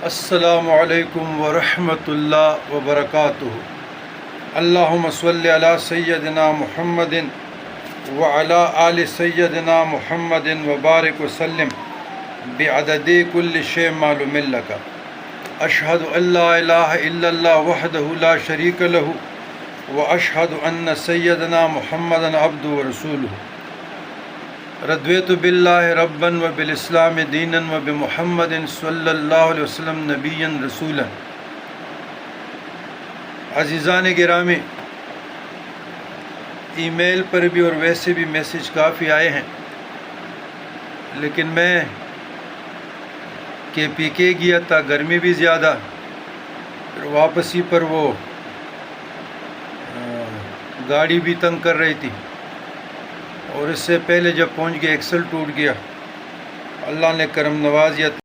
السلام علیکم ورحمۃ اللہ وبرکاتہ۔ اللہم صلی علی سیدنا محمد وعلی آل سیدنا محمد وبارک وسلم بعدد کل شیء معلوم لک۔ اشہد ان لا الہ الا اللہ وحدہ لا شریک لہ واشہد ان سیدنا محمد عبدہ ورسولہ۔ رضیت باللہ ربا وبالاسلام دینا وبمحمد صلی اللہ علیہ وسلم نبیا رسولا۔ عزیزان گرامی، ای میل پر بھی اور ویسے بھی میسیج کافی آئے ہیں، لیکن میں KPK گیا تھا، گرمی بھی زیادہ، پھر واپسی پر وہ گاڑی بھی تنگ کر رہی تھی، اور اس سے پہلے جب پہنچ گیا ایکسل ٹوٹ گیا۔ اللہ نے کرم نوازیا۔